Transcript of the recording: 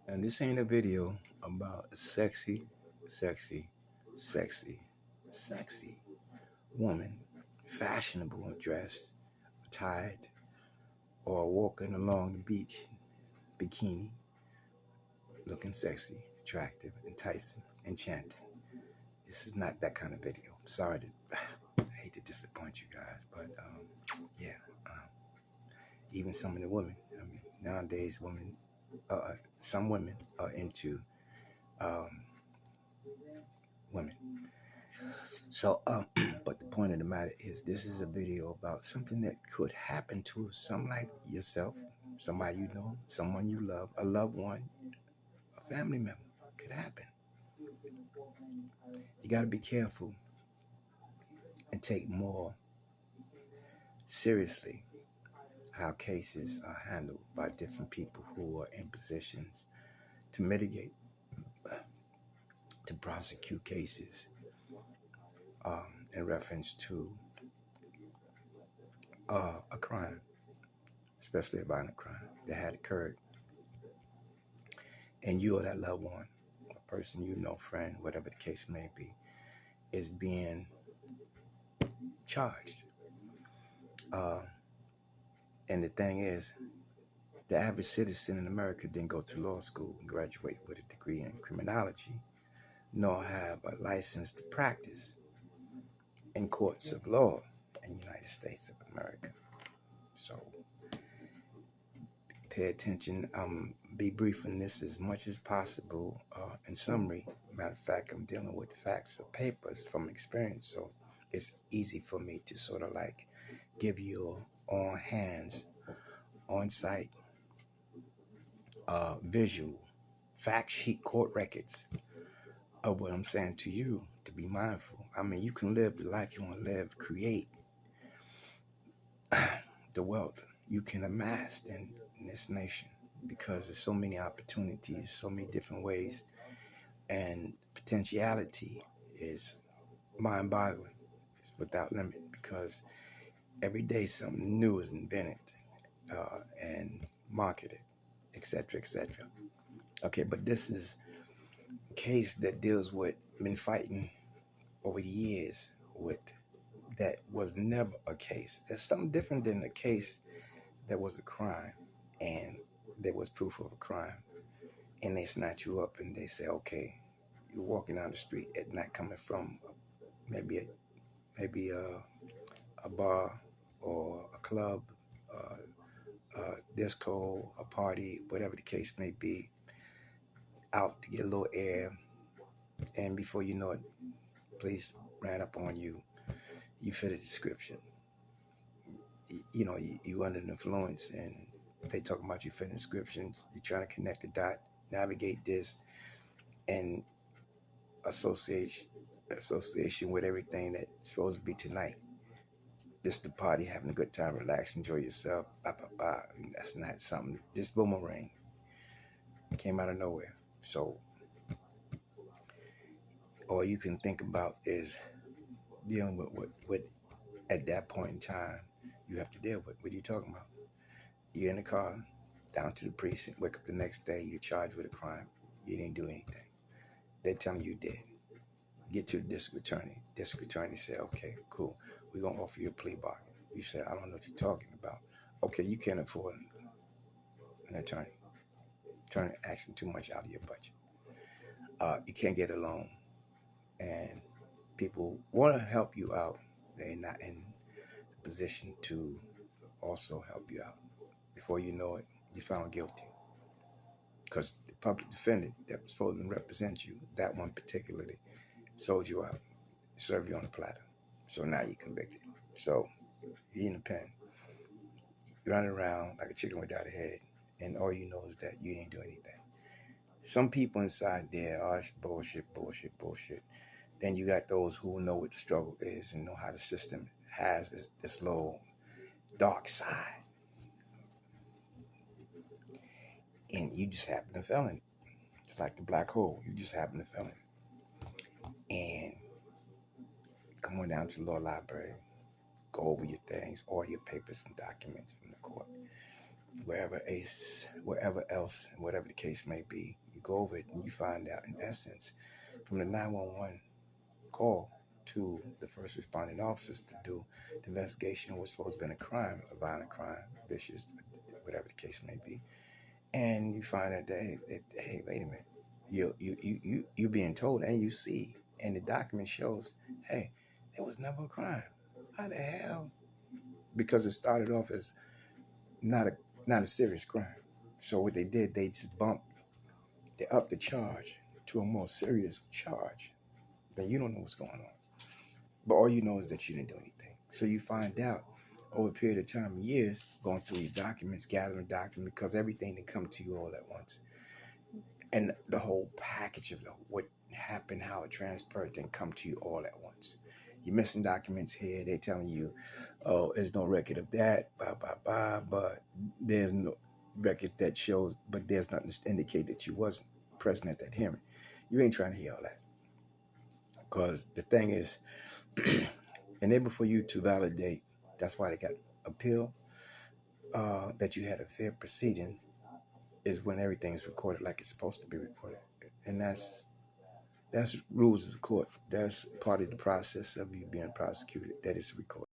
And this ain't a video about a sexy, sexy, sexy, sexy woman, fashionable dressed, attired, or walking along the beach, bikini, looking sexy, attractive, enticing, enchanting. This is not that kind of video. Sorry to, I hate to disappoint you guys, but yeah, um, even some of the women. I mean, nowadays, some women are into um, women. So, but the point of the matter is, this is a video about something that could happen to some like yourself, somebody you know, someone you love, a loved one, a family member. Could happen. You got to be careful and take more seriously how cases are handled by different people who are in positions to mitigate, to prosecute cases in reference to a crime, especially a violent crime that had occurred, and you or that loved one, a person you know, friend, whatever the case may be, is being charged. Uh, and the thing is, the average citizen in America didn't go to law school and graduate with a degree in criminology, nor have a license to practice in courts of law in the United States of America. So pay attention. Be brief in this as much as possible. In summary, matter of fact, I'm dealing with facts of papers from experience, so it's easy for me to sort of like give you on hands, on site, visual, fact sheet court records of what I'm saying to you to be mindful. I mean, you can live the life you want to live, create the wealth you can amass in this nation because there's so many opportunities, so many different ways, and potentiality is mind-boggling. It's without limit because every day something new is invented and marketed, etc., etc. Okay, but this is a case that deals with been fighting over the years with that was never a case. There's something different than a case that was a crime and there was proof of a crime and they snatch you up and they say, okay, you're walking down the street at night coming from maybe a bar or a club, disco, a party, whatever the case may be, out to get a little air, and before you know it, police ran up on you. You fit a description. You under the influence, and they talking about you fitting descriptions. You're trying to connect the dot, navigate this, and association with everything that's supposed to be tonight. Just the party, having a good time, relax, enjoy yourself. Blah, blah, blah. That's not something. This boomerang came out of nowhere. So all you can think about is dealing with what at that point in time you have to deal with. What are you talking about? You're in the car, down to the precinct, wake up the next day, you're charged with a crime. You didn't do anything. They're telling you did. Get to the district attorney. District attorney said, okay, cool. We're going to offer you a plea bargain. You said, I don't know what you're talking about. Okay, you can't afford an attorney. Attorney asking too much out of your budget. You can't get a loan. And people want to help you out. They're not in the position to also help you out. Before you know it, you're found guilty. Because the public defendant that was supposed to represent you, that one particularly, sold you out, served you on a platter. So now you're convicted. So you're in the pen, you're running around like a chicken without a head, and all you know is that you didn't do anything. Some people inside there are bullshit, bullshit, bullshit. Then you got those who know what the struggle is and know how the system has this little dark side, and you just happen to fell in it. It's like the black hole. You just happen to fell in it. And come on down to the law library, go over your things, all your papers and documents from the court. wherever else, whatever the case may be. You go over it and you find out, in essence, from the 911 call to the first responding officers to do the investigation of what's supposed to be a crime, a violent crime, vicious, whatever the case may be. And you find out that, hey, wait a minute, you're being told, and you see, and the document shows, hey, there was never a crime. How the hell? Because it started off as not a serious crime. So what they did, they upped the charge to a more serious charge. Then you don't know what's going on. But all you know is that you didn't do anything. So you find out over a period of time, years, going through your documents, gathering documents, because everything didn't come to you all at once. And the whole package of what happened, how it transferred, didn't come to you all at once. You're missing documents here. They're telling you, oh, there's no record of that, but there's no record that shows, but there's nothing to indicate that you wasn't present at that hearing. You ain't trying to hear all that. Because the thing is, enable for you to validate, that's why they got appeal, that you had a fair proceeding, is when everything's recorded like it's supposed to be recorded. And that's rules of the court. That's part of the process of you being prosecuted, that is recorded.